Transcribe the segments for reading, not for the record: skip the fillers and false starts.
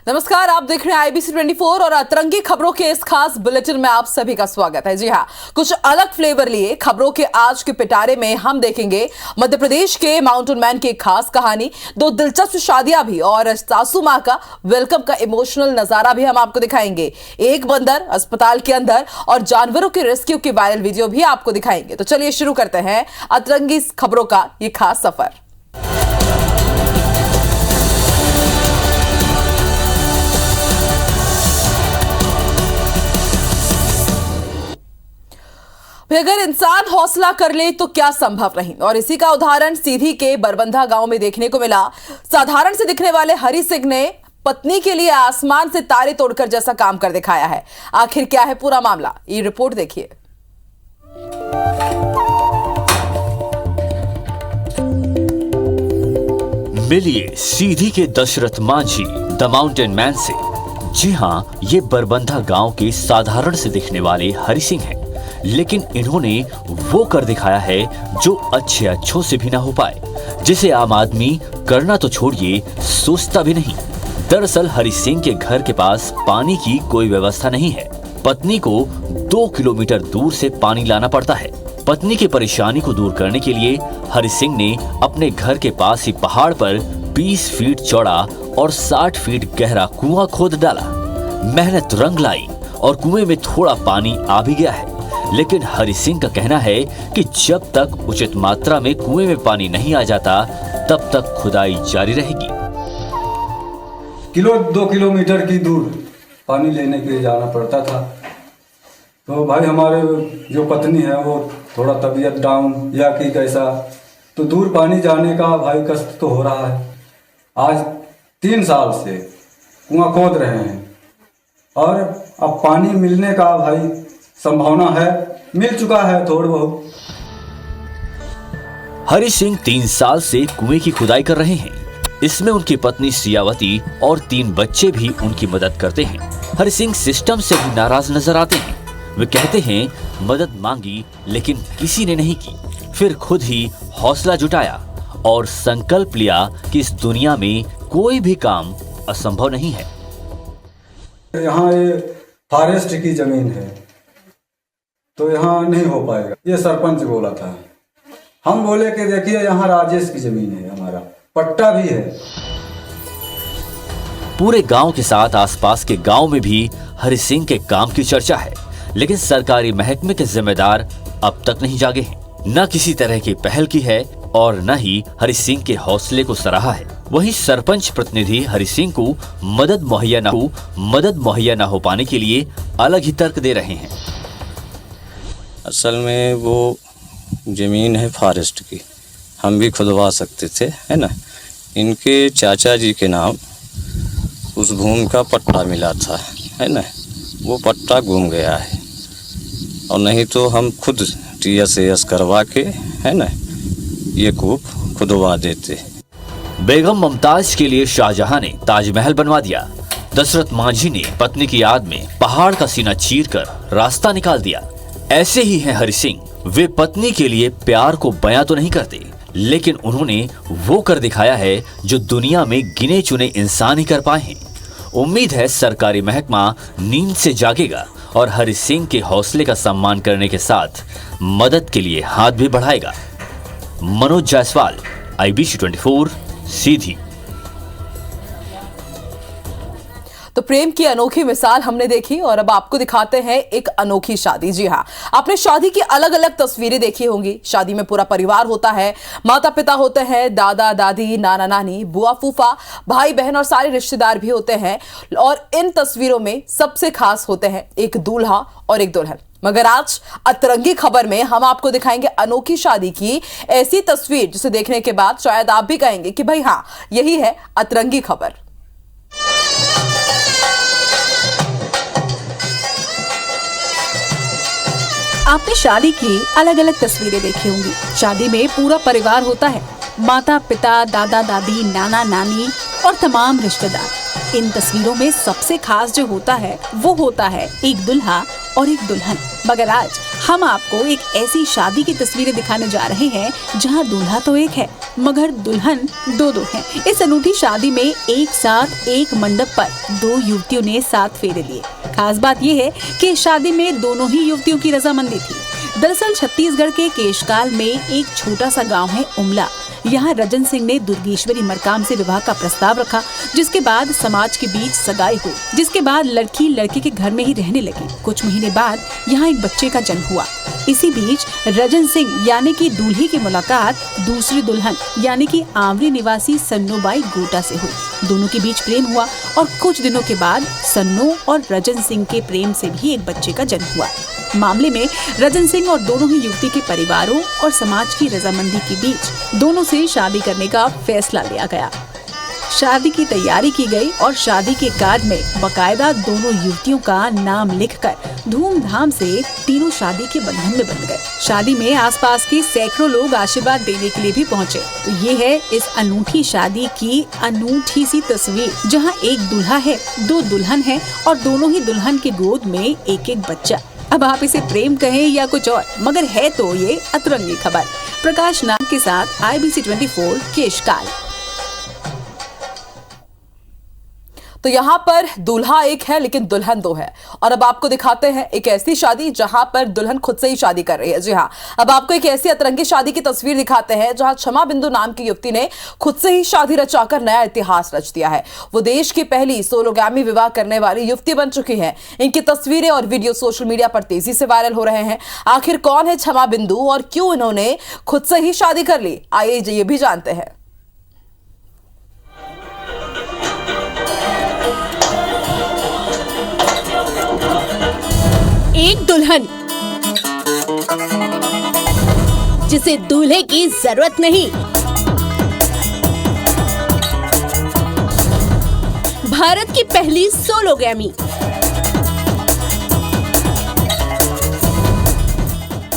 नमस्कार, आप देख रहे हैं IBC 24 और अतरंगी खबरों के इस खास बुलेटिन में आप सभी का स्वागत है। जी हाँ, कुछ अलग फ्लेवर लिए खबरों के आज के पिटारे में हम देखेंगे मध्य प्रदेश के माउंटेन मैन की एक खास कहानी, दो दिलचस्प शादियां भी और सासू मां का वेलकम का इमोशनल नजारा भी हम आपको दिखाएंगे। एक बंदर अस्पताल के अंदर और जानवरों के रेस्क्यू की वायरल वीडियो भी आपको दिखाएंगे। तो चलिए शुरू करते हैं अतरंगी खबरों का ये खास सफर। अगर इंसान हौसला कर ले तो क्या संभव नहीं, और इसी का उदाहरण सीधी के बरबंधा गांव में देखने को मिला। साधारण से दिखने वाले हरि सिंह ने पत्नी के लिए आसमान से तारे तोड़कर जैसा काम कर दिखाया है। आखिर क्या है पूरा मामला, ये रिपोर्ट देखिए। मिलिए सीधी के Dashrath Manjhi the mountain man से। जी हां, ये बरबंधा गांव के साधारण से दिखने वाले हरि सिंह हैं, लेकिन इन्होंने वो कर दिखाया है जो अच्छों से भी ना हो पाए, जिसे आम आदमी करना तो छोड़िए सोचता भी नहीं। दरअसल हरि सिंह के घर के पास पानी की कोई व्यवस्था नहीं है। पत्नी को 2 किलोमीटर दूर से पानी लाना पड़ता है। पत्नी की परेशानी को दूर करने के लिए हरि सिंह ने अपने घर के पास ही पहाड़ पर 20 फीट चौड़ा और 60 फीट गहरा कुआं खोद डाला। मेहनत रंग लाई और कुएं में थोड़ा पानी आ भी गया है, लेकिन हरि सिंह का कहना है कि जब तक उचित मात्रा में कुएं में पानी नहीं आ जाता तब तक खुदाई जारी रहेगी। 2 किलोमीटर की दूर पानी लेने के लिए जाना पड़ता था। तो भाई हमारे जो पत्नी है वो थोड़ा तबीयत डाउन या कि कैसा, तो दूर पानी जाने का भाई कष्ट तो हो रहा है। आज 3 साल से कुआं खोद रहे हैं और अब पानी मिलने का भाई संभावना है, मिल चुका है थोड़ा बहुत। हरि सिंह 3 साल से कुएं की खुदाई कर रहे हैं। इसमें उनकी पत्नी सियावती और 3 बच्चे भी उनकी मदद करते हैं। हरि सिंह सिस्टम से भी नाराज नजर आते हैं। वे कहते हैं मदद मांगी लेकिन किसी ने नहीं की। फिर खुद ही हौसला जुटाया और संकल्प लिया कि इस दुनिया में कोई भी काम असंभव नहीं है। यहाँ ये फॉरेस्ट की जमीन है तो यहाँ नहीं हो पाएगा, ये सरपंच बोला था। हम बोले कि देखिए यहाँ राजेश की जमीन है, हमारा पट्टा भी है। पूरे गांव के साथ आसपास के गांव में भी हरि सिंह के काम की चर्चा है, लेकिन सरकारी महकमे के जिम्मेदार अब तक नहीं जागे हैं। न किसी तरह की पहल की है और न ही हरि सिंह के हौसले को सराहा है। वहीं सरपंच प्रतिनिधि हरि सिंह को मदद मुहैया न हो पाने के लिए अलग ही तर्क दे रहे हैं। असल में वो ज़मीन है फॉरेस्ट की, हम भी खुदवा सकते थे, है ना। इनके चाचा जी के नाम उस भूमि का पट्टा मिला था, है ना। वो पट्टा गुम गया है और नहीं तो हम खुद TS करवा के, है ना, ये कूप खुदवा देते। बेगम मुमताज के लिए शाहजहां ने ताजमहल बनवा दिया। दशरथ मांझी ने पत्नी की याद में पहाड़ का सीना चीरकर रास्ता निकाल दिया। ऐसे ही हैं हरि सिंह। वे पत्नी के लिए प्यार को बयां तो नहीं करते, लेकिन उन्होंने वो कर दिखाया है जो दुनिया में गिने चुने इंसान ही कर पाए हैं। उम्मीद है सरकारी महकमा नींद से जागेगा और हरि सिंह के हौसले का सम्मान करने के साथ मदद के लिए हाथ भी बढ़ाएगा। मनोज जायसवाल, IBC 24, सीधी। तो प्रेम की अनोखी मिसाल हमने देखी और अब आपको दिखाते हैं एक अनोखी शादी। जी हाँ, आपने शादी की अलग अलग तस्वीरें देखी होंगी। शादी में पूरा परिवार होता है, माता पिता होते हैं, दादा दादी, नाना नानी, बुआ फूफा, भाई बहन और सारे रिश्तेदार भी होते हैं। और इन तस्वीरों में सबसे खास होते हैं एक दूल्हा और एक दुल्हन। मगर आज अतरंगी खबर में हम आपको दिखाएंगे अनोखी शादी की ऐसी तस्वीर जिसे देखने के बाद शायद आप भी कहेंगे कि भाई हाँ, यही है अतरंगी खबर। आपने शादी की अलग अलग तस्वीरें देखी होंगी। शादी में पूरा परिवार होता है, माता पिता, दादा दादी, नाना नानी और तमाम रिश्तेदार। इन तस्वीरों में सबसे खास जो होता है वो होता है एक दुल्हा और एक दुल्हन। मगर आज हम आपको एक ऐसी शादी की तस्वीरें दिखाने जा रहे हैं जहां दूल्हा तो एक है मगर दुल्हन दो हैं। इस अनूठी शादी में एक साथ एक मंडप पर दो युवतियों ने 7 फेरे लिए। खास बात यह है कि शादी में दोनों ही युवतियों की रजामंदी थी। दरअसल छत्तीसगढ़ के केशकाल में एक छोटा सा गाँव है उमला। यहाँ रजन सिंह ने दुर्गेश्वरी मरकाम से विवाह का प्रस्ताव रखा, जिसके बाद समाज के बीच सगाई हुई, जिसके बाद लड़की लड़के के घर में ही रहने लगी। कुछ महीने बाद यहाँ एक बच्चे का जन्म हुआ। इसी बीच रजन सिंह यानी कि दूल्हे की मुलाकात दूसरी दुल्हन यानी कि आंवरी निवासी सन्नोबाई गोटा से हुई। दोनों के बीच प्रेम हुआ और कुछ दिनों के बाद सन्नो और रजन सिंह के प्रेम से भी एक बच्चे का जन्म हुआ। मामले में रजन सिंह और दोनों ही युवती के परिवारों और समाज की रजामंदी के बीच दोनों से शादी करने का फैसला लिया गया। शादी की तैयारी की गई और शादी के कार्ड में बकायदा दोनों युवतियों का नाम लिखकर धूमधाम से तीनों शादी के बंधन में बंध गए। शादी में आसपास के सैकड़ों लोग आशीर्वाद देने के लिए भी पहुंचे। तो ये है इस अनूठी शादी की अनूठी सी तस्वीर, जहां एक दूल्हा है, दो दुल्हन है और दोनों ही दुल्हन के गोद में एक एक बच्चा। अब आप इसे प्रेम कहें या कुछ और, मगर है तो ये अतरंगी खबर। प्रकाश नाग के साथ IBC 24 केशकाल। तो यहाँ पर दूल्हा एक है लेकिन दुल्हन दो है। और अब आपको दिखाते हैं एक ऐसी शादी जहां पर दुल्हन खुद से ही शादी कर रही है। जी हाँ, अब आपको एक ऐसी अतरंगी शादी की तस्वीर दिखाते हैं जहां क्षमा बिंदु नाम की युवती ने खुद से ही शादी रचाकर नया इतिहास रच दिया है। वो देश की पहली सोलोगामी विवाह करने वाली युवती बन चुकी है। इनकी तस्वीरें और वीडियो सोशल मीडिया पर तेजी से वायरल हो रहे हैं। आखिर कौन है क्षमा बिंदु और क्यों इन्होंने खुद से ही शादी कर ली, आइए ये भी जानते हैं। एक दुल्हन जिसे दूल्हे की जरूरत नहीं, भारत की पहली सोलोगैमी।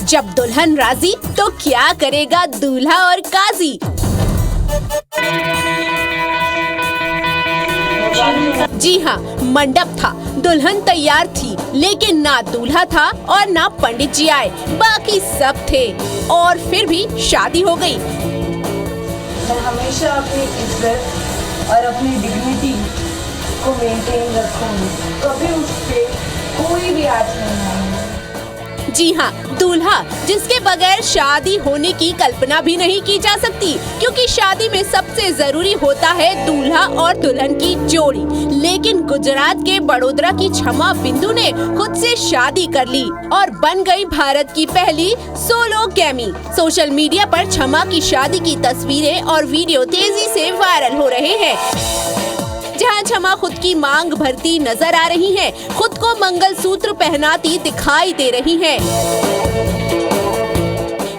जब दुल्हन राजी तो क्या करेगा दूल्हा और काजी। जी हाँ, मंडप था, दुल्हन तैयार थी, लेकिन ना दूल्हा था और ना पंडित जी आए, बाकी सब थे और फिर भी शादी हो गई। मैं हमेशा अपनी इज्जत और अपनी डिग्निटी को मेंटेन रखूंगी, कभी उस पे कोई भी आँच नहीं आएगी। जी हाँ, दूल्हा जिसके बगैर शादी होने की कल्पना भी नहीं की जा सकती, क्योंकि शादी में सबसे जरूरी होता है दूल्हा और दुल्हन की जोड़ी। लेकिन गुजरात के बड़ोदरा की क्षमा बिंदु ने खुद से शादी कर ली और बन गई भारत की पहली सोलोगैमी। सोशल मीडिया पर क्षमा की शादी की तस्वीरें और वीडियो तेजी से वायरल हो रहे हैं, जहां क्षमा खुद की मांग भरती नजर आ रही हैं, खुद को मंगलसूत्र पहनाती दिखाई दे रही हैं।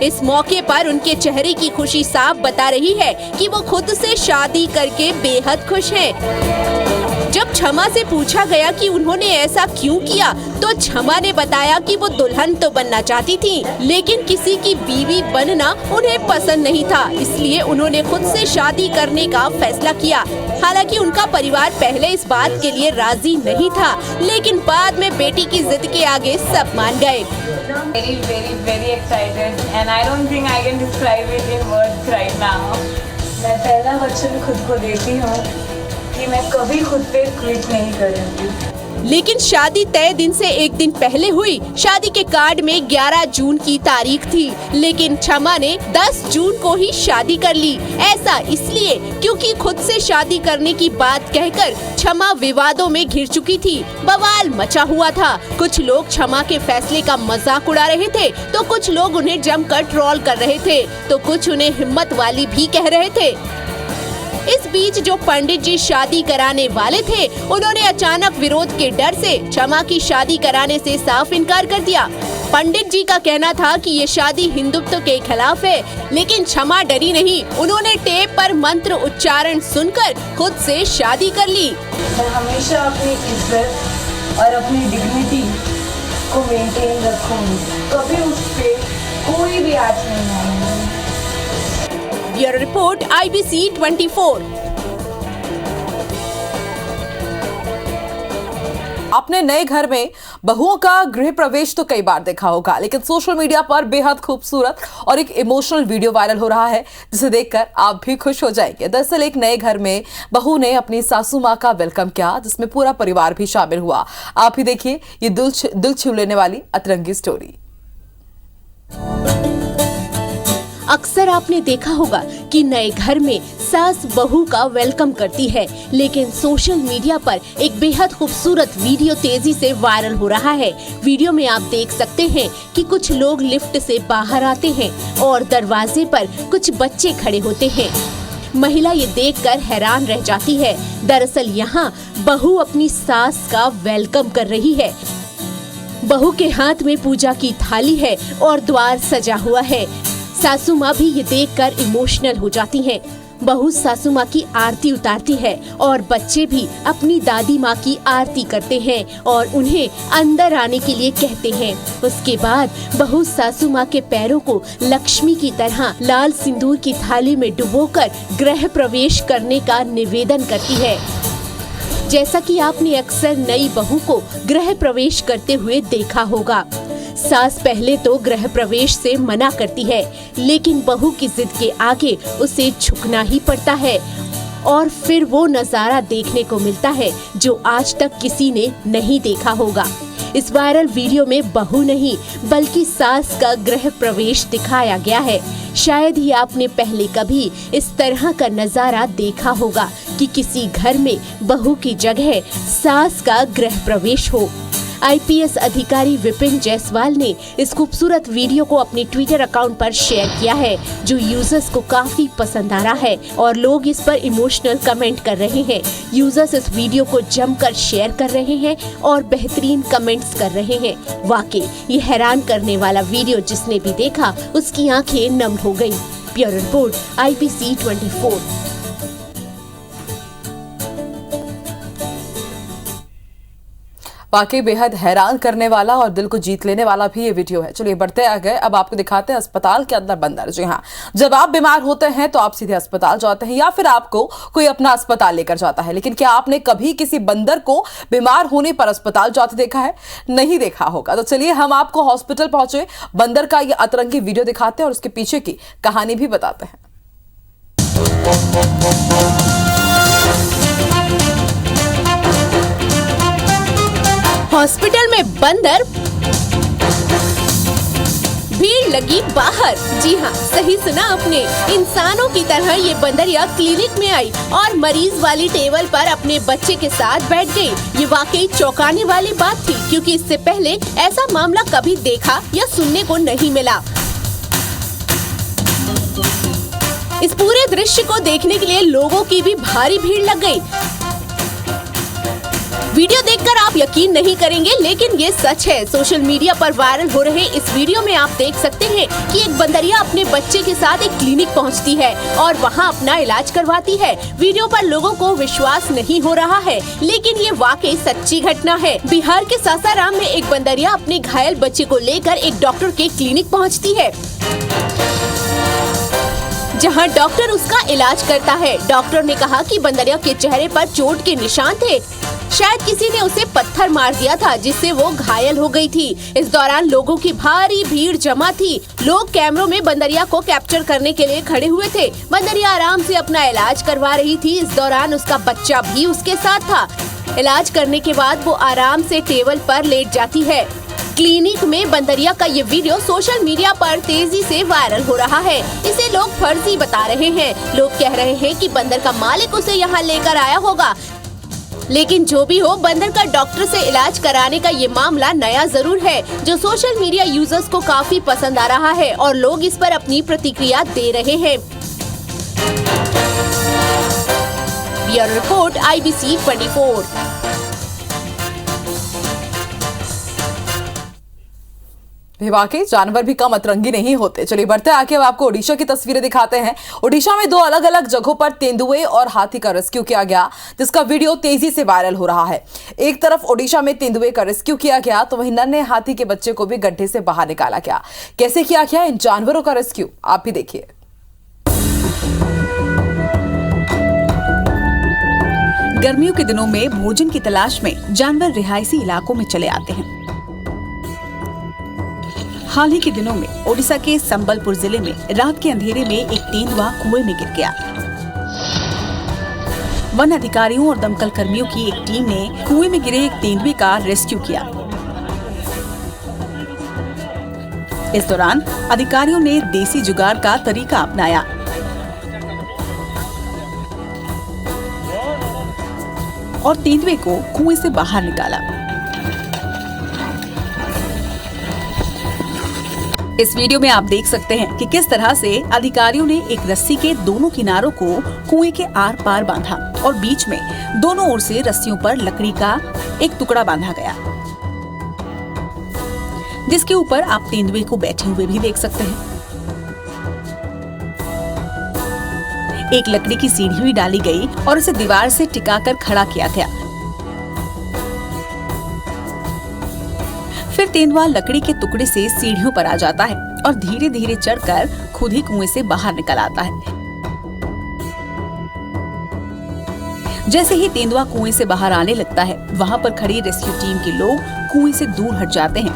इस मौके पर उनके चेहरे की खुशी साफ बता रही है कि वो खुद से शादी करके बेहद खुश हैं। जब क्षमा से पूछा गया कि उन्होंने ऐसा क्यों किया, तो क्षमा ने बताया कि वो दुल्हन तो बनना चाहती थी, लेकिन किसी की बीवी बनना उन्हें पसंद नहीं था, इसलिए उन्होंने खुद से शादी करने का फैसला किया। हालांकि उनका परिवार पहले इस बात के लिए राजी नहीं था, लेकिन बाद में बेटी की जिद के आगे सब मान गए। Very, very, very excited and I don't think I can describe it in words right now. मैं पहला वचन खुद को देती हूँ कि मैं कभी खुद पे क्विट नहीं करूँगी। लेकिन शादी तय दिन से एक दिन पहले हुई। शादी के कार्ड में 11 जून की तारीख थी, लेकिन क्षमा ने 10 जून को ही शादी कर ली। ऐसा इसलिए क्योंकि खुद से शादी करने की बात कहकर क्षमा विवादों में घिर चुकी थी, बवाल मचा हुआ था। कुछ लोग क्षमा के फैसले का मजाक उड़ा रहे थे, तो कुछ लोग उन्हें जमकर ट्रोल कर रहे थे, तो कुछ उन्हें हिम्मत वाली भी कह रहे थे। इस बीच जो पंडित जी शादी कराने वाले थे, उन्होंने अचानक विरोध के डर से क्षमा की शादी कराने से साफ इनकार कर दिया। पंडित जी का कहना था कि ये शादी हिंदुत्व के खिलाफ है, लेकिन क्षमा डरी नहीं। उन्होंने टेप पर मंत्र उच्चारण सुनकर खुद से शादी कर ली। मैं हमेशा अपनी इज्जत और अपनी डिग्निटी को मेंटेन रखूंगी, कभी उस पे कोई भी आँच नहीं आएगी। Bureau report IBC 24। अपने नए घर में बहुओं का गृह प्रवेश तो कई बार देखा होगा, लेकिन सोशल मीडिया पर बेहद खूबसूरत और एक इमोशनल वीडियो वायरल हो रहा है जिसे देखकर आप भी खुश हो जाएंगे। दरअसल एक नए घर में बहू ने अपनी सासू मां का वेलकम किया, जिसमें पूरा परिवार भी शामिल हुआ। आप ही देखिए ये दिल छू लेने वाली अतरंगी स्टोरी। अक्सर आपने देखा होगा कि नए घर में सास बहू का वेलकम करती है, लेकिन सोशल मीडिया पर एक बेहद खूबसूरत वीडियो तेजी से वायरल हो रहा है। वीडियो में आप देख सकते हैं कि कुछ लोग लिफ्ट से बाहर आते हैं और दरवाजे पर कुछ बच्चे खड़े होते हैं। महिला ये देखकर हैरान रह जाती है। दरअसल यहाँ बहू अपनी सास का वेलकम कर रही है। बहू के हाथ में पूजा की थाली है और द्वार सजा हुआ है। सासू माँ भी ये देखकर इमोशनल हो जाती हैं। बहू सासू माँ की आरती उतारती है और बच्चे भी अपनी दादी माँ की आरती करते हैं और उन्हें अंदर आने के लिए कहते हैं। उसके बाद बहू सासू माँ के पैरों को लक्ष्मी की तरह लाल सिंदूर की थाली में डुबोकर गृह प्रवेश करने का निवेदन करती है। जैसा कि आपने अक्सर नई बहू को गृह प्रवेश करते हुए देखा होगा। सास पहले तो गृह प्रवेश से मना करती है, लेकिन बहू की जिद के आगे उसे झुकना ही पड़ता है और फिर वो नजारा देखने को मिलता है जो आज तक किसी ने नहीं देखा होगा। इस वायरल वीडियो में बहू नहीं बल्कि सास का गृह प्रवेश दिखाया गया है। शायद ही आपने पहले कभी इस तरह का नजारा देखा होगा कि किसी घर में बहू की जगह सास का गृह प्रवेश हो। आईपीएस अधिकारी विपिन जायसवाल ने इस खूबसूरत वीडियो को अपने ट्विटर अकाउंट पर शेयर किया है, जो यूजर्स को काफी पसंद आ रहा है और लोग इस पर इमोशनल कमेंट कर रहे हैं। यूजर्स इस वीडियो को जमकर शेयर कर रहे हैं और बेहतरीन कमेंट्स कर रहे हैं। वाकई ये हैरान करने वाला वीडियो जिसने भी देखा उसकी आंखें नम हो गयी। Bureau report IBC 24। वाकई बेहद हैरान करने वाला और दिल को जीत लेने वाला भी ये वीडियो है। चलिए बढ़ते आगे, अब आपको दिखाते हैं अस्पताल के अंदर बंदर। जी हाँ, जब आप बीमार होते हैं तो आप सीधे अस्पताल जाते हैं या फिर आपको कोई अपना अस्पताल लेकर जाता है, लेकिन क्या आपने कभी किसी बंदर को बीमार होने पर अस्पताल जाते देखा है? नहीं देखा होगा। तो चलिए हम आपको हॉस्पिटल पहुंचे बंदर का ये अतरंगी वीडियो दिखाते हैं और उसके पीछे की कहानी भी बताते हैं। हॉस्पिटल में बंदर, भीड़ लगी बाहर। जी हाँ, सही सुना आपने। इंसानों की तरह ये बंदरिया क्लिनिक में आई और मरीज वाली टेबल पर अपने बच्चे के साथ बैठ गई। ये वाकई चौंकाने वाली बात थी, क्योंकि इससे पहले ऐसा मामला कभी देखा या सुनने को नहीं मिला। इस पूरे दृश्य को देखने के लिए लोगों की भी भारी भीड़ लग गई। वीडियो देखकर आप यकीन नहीं करेंगे, लेकिन ये सच है। सोशल मीडिया पर वायरल हो रहे इस वीडियो में आप देख सकते हैं कि एक बंदरिया अपने बच्चे के साथ एक क्लिनिक पहुंचती है और वहां अपना इलाज करवाती है। वीडियो पर लोगों को विश्वास नहीं हो रहा है, लेकिन ये वाकई सच्ची घटना है। बिहार के सासाराम में एक बंदरिया अपने घायल बच्चे को लेकर एक डॉक्टर के क्लिनिक पहुँचती है, जहां डॉक्टर उसका इलाज करता है। डॉक्टर ने कहा कि बंदरिया के चेहरे पर चोट के निशान थे, शायद किसी ने उसे पत्थर मार दिया था जिससे वो घायल हो गई थी। इस दौरान लोगों की भारी भीड़ जमा थी। लोग कैमरों में बंदरिया को कैप्चर करने के लिए खड़े हुए थे। बंदरिया आराम से अपना इलाज करवा रही थी। इस दौरान उसका बच्चा भी उसके साथ था। इलाज करने के बाद वो आराम से टेबल पर लेट जाती है। क्लिनिक में बंदरिया का ये वीडियो सोशल मीडिया पर तेजी से वायरल हो रहा है। इसे लोग फर्जी बता रहे हैं। लोग कह रहे हैं कि बंदर का मालिक उसे यहाँ लेकर आया होगा, लेकिन जो भी हो, बंदर का डॉक्टर से इलाज कराने का ये मामला नया जरूर है, जो सोशल मीडिया यूजर्स को काफी पसंद आ रहा है और लोग इस पर अपनी प्रतिक्रिया दे रहे हैं। Bureau report IBC 24। वाकई जानवर भी कम अतरंगी नहीं होते। चलिए बढ़ते आके अब आपको ओडिशा की तस्वीरें दिखाते हैं। ओडिशा में दो अलग अलग जगहों पर तेंदुए और हाथी का रेस्क्यू किया गया, जिसका वीडियो तेजी से वायरल हो रहा है। एक तरफ ओडिशा में तेंदुए का रेस्क्यू किया गया, तो वहीं नन्हे हाथी के बच्चे को भी गड्ढे से बाहर निकाला गया। कैसे किया गया इन जानवरों का रेस्क्यू, आप भी देखिए। गर्मियों के दिनों में भोजन की तलाश में जानवर रिहायशी इलाकों में चले आते हैं। हाल ही के दिनों में ओडिशा के संबलपुर जिले में रात के अंधेरे में एक तेंदुआ कुएं में गिर गया। वन अधिकारियों और दमकल कर्मियों की एक टीम ने कुएं में गिरे एक तेंदुए का रेस्क्यू किया। इस दौरान अधिकारियों ने देसी जुगाड़ का तरीका अपनाया। और तेंदुए को कुएं से बाहर निकाला। इस वीडियो में आप देख सकते हैं कि किस तरह से अधिकारियों ने एक रस्सी के दोनों किनारों को कुएं के आर पार बांधा और बीच में दोनों ओर से रस्सियों पर लकड़ी का एक टुकड़ा बांधा गया, जिसके ऊपर आप तेंदुए को बैठे हुए भी देख सकते हैं। एक लकड़ी की सीढ़ी भी डाली गई और उसे दीवार से टिकाकर खड़ा किया गया। फिर तेंदुआ लकड़ी के टुकड़े से सीढ़ियों पर आ जाता है और धीरे धीरे चढ़कर खुद ही कुएं से बाहर निकल आता है। जैसे ही तेंदुआ कुएं से बाहर आने लगता है, वहाँ पर खड़ी रेस्क्यू टीम के लोग कुएं से दूर हट जाते हैं।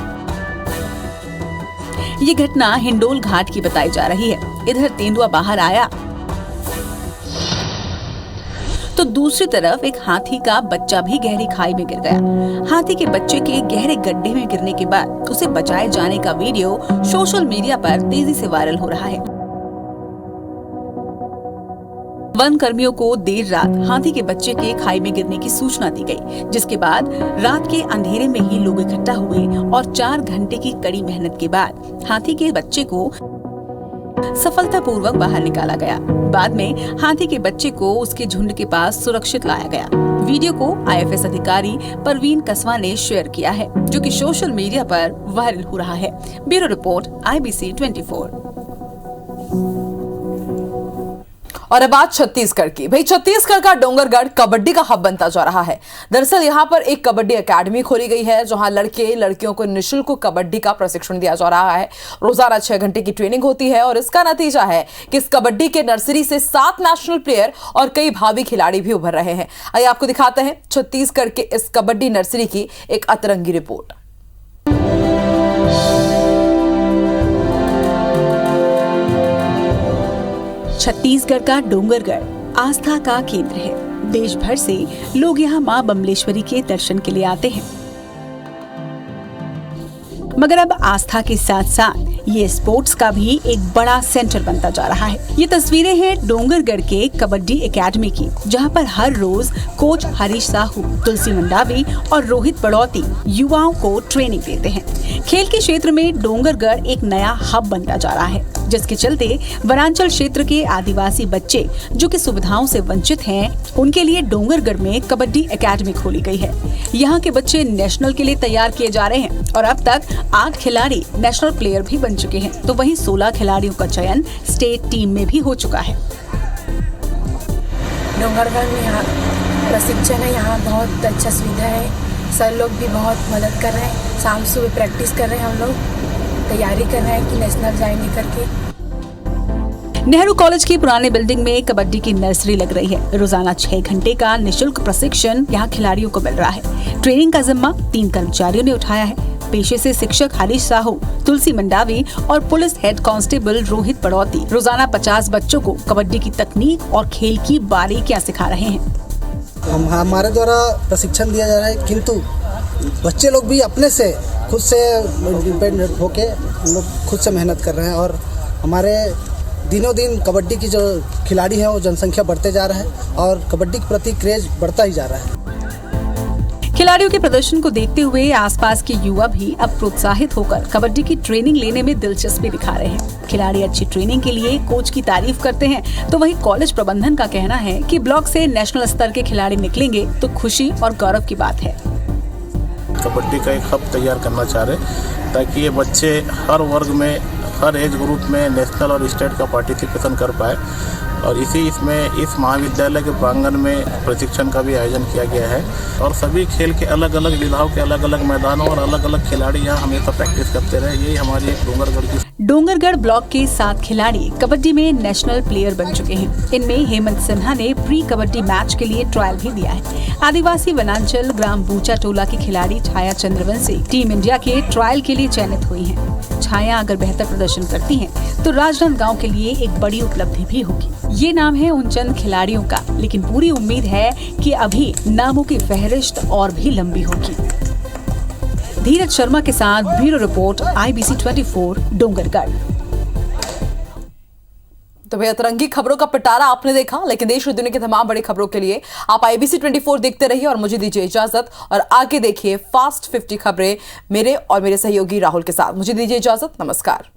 ये घटना हिंडोल घाट की बताई जा रही है। इधर तेंदुआ बाहर आया तो दूसरी तरफ एक हाथी का बच्चा भी गहरी खाई में गिर गया। हाथी के बच्चे के गहरे गड्ढे में गिरने के बाद उसे बचाए जाने का वीडियो सोशल मीडिया पर तेजी से वायरल हो रहा है। वन कर्मियों को देर रात हाथी के बच्चे के खाई में गिरने की सूचना दी गई, जिसके बाद रात के अंधेरे में ही लोग इकट्ठा हुए और 4 घंटे की कड़ी मेहनत के बाद हाथी के बच्चे को सफलतापूर्वक बाहर निकाला गया। बाद में हाथी के बच्चे को उसके झुंड के पास सुरक्षित लाया गया। वीडियो को IFS अधिकारी परवीन कसवा ने शेयर किया है, जो कि सोशल मीडिया पर वायरल हो रहा है। Bureau report IBC 24। और अब बात छत्तीसगढ़ की। भाई, छत्तीसगढ़ का डोंगरगढ़ कबड्डी का हब बनता जा रहा है। दरअसल यहाँ पर एक कबड्डी एकेडमी खोली गई है, जहाँ लड़के लड़कियों को निःशुल्क कबड्डी का प्रशिक्षण दिया जा रहा है। रोजाना 6 घंटे की ट्रेनिंग होती है और इसका नतीजा है कि इस कबड्डी के नर्सरी से 7 नेशनल प्लेयर और कई भावी खिलाड़ी भी उभर रहे हैं। आइए आपको दिखाते हैं छत्तीसगढ़ के इस कबड्डी नर्सरी की एक अतरंगी रिपोर्ट। छत्तीसगढ़ का डोंगरगढ़ आस्था का केंद्र है। देश भर से लोग यहाँ मां बमलेश्वरी के दर्शन के लिए आते हैं। मगर अब आस्था के साथ साथ ये स्पोर्ट्स का भी एक बड़ा सेंटर बनता जा रहा है। ये तस्वीरें हैं डोंगरगढ़ के कबड्डी एकेडमी की, जहाँ पर हर रोज कोच हरीश साहू, तुलसी मंडावी और रोहित बड़ौती युवाओं को ट्रेनिंग देते हैं। खेल के क्षेत्र में डोंगरगढ़ एक नया हब बनता जा रहा है, जिसके चलते वनांचल क्षेत्र के आदिवासी बच्चे जो कि सुविधाओं से वंचित हैं, उनके लिए डोंगरगढ़ में कबड्डी एकेडमी खोली गई है। यहाँ के बच्चे नेशनल के लिए तैयार किए जा रहे हैं और अब तक 8 खिलाड़ी नेशनल प्लेयर भी बन चुके हैं, तो वहीं 16 खिलाड़ियों का चयन स्टेट टीम में भी हो चुका है। डोंगरगढ़ में यहाँ प्रशिक्षण है, यहाँ बहुत अच्छा सुविधा है। सर लोग भी बहुत मदद कर रहे हैं। शाम सुबह प्रैक्टिस कर रहे हैं, हम लोग तैयारी कर रहे हैं कि नेशनल जाएंगे करके। नेहरू कॉलेज की पुरानी बिल्डिंग में कबड्डी की नर्सरी लग रही है। रोजाना 6 घंटे का निःशुल्क प्रशिक्षण यहाँ खिलाड़ियों को मिल रहा है। ट्रेनिंग का जिम्मा 3 कर्मचारियों ने उठाया है। पेशे से शिक्षक हरीश साहू, तुलसी मंडावी और पुलिस हेड कांस्टेबल रोहित पड़ौती रोजाना 50 बच्चों को कबड्डी की तकनीक और खेल की बारीकियां सिखा रहे हैं। हमारे द्वारा प्रशिक्षण दिया जा रहा है, किंतु बच्चे लोग भी अपने से खुद से डिपेंडेंट होके लोग खुद से मेहनत कर रहे हैं और हमारे दिनों दिन कबड्डी की जो खिलाड़ी हैं वो जनसंख्या बढ़ते जा रहा है और कबड्डी के प्रति क्रेज बढ़ता ही जा रहा है। खिलाड़ियों के प्रदर्शन को देखते हुए आसपास के युवा भी अब प्रोत्साहित होकर कबड्डी की ट्रेनिंग लेने में दिलचस्पी दिखा रहे हैं। खिलाड़ी अच्छी ट्रेनिंग के लिए कोच की तारीफ करते हैं, तो वहीं कॉलेज प्रबंधन का कहना है कि ब्लॉक से नेशनल स्तर के खिलाड़ी निकलेंगे तो खुशी और गौरव की बात है। कबड्डी का एक हब तैयार करना चाह रहे ताकि ये बच्चे हर वर्ग में, हर एज ग्रुप में नेशनल और स्टेट का पार्टिसिपेशन कर पाए और इसमें इस महाविद्यालय के प्रांगण में प्रशिक्षण का भी आयोजन किया गया है और सभी खेल के अलग अलग विधाओं के अलग अलग मैदानों और अलग अलग खिलाड़ी यहाँ हमेशा प्रैक्टिस करते रहे। यही हमारी डोंगरगढ़ की डोंगरगढ़ ब्लॉक के 7 खिलाड़ी कबड्डी में नेशनल प्लेयर बन चुके हैं। इनमें हेमंत सिन्हा ने प्री कबड्डी मैच के लिए ट्रायल भी दिया है। आदिवासी वनांचल ग्राम बूचा टोला की खिलाड़ी छाया चंद्रवंशी टीम इंडिया के ट्रायल के लिए चयनित हुई हैं। छाया अगर बेहतर प्रदर्शन करती हैं, तो राजनांदगांव के लिए एक बड़ी उपलब्धि भी होगी। ये नाम है उन चंद खिलाड़ियों का, लेकिन पूरी उम्मीद है कि अभी नामों की फहरिस्त और भी लंबी होगी। धीरज शर्मा के साथ ब्यूरो रिपोर्ट IBC 24 डोंगरगढ़। तो भैया तरंगी खबरों का पिटारा आपने देखा, लेकिन देश और दुनिया की तमाम बड़ी खबरों के लिए आप IBC 24 देखते रहिए और मुझे दीजिए इजाजत। और आगे देखिए फास्ट 50 खबरें मेरे और मेरे सहयोगी राहुल के साथ। मुझे दीजिए इजाजत, नमस्कार।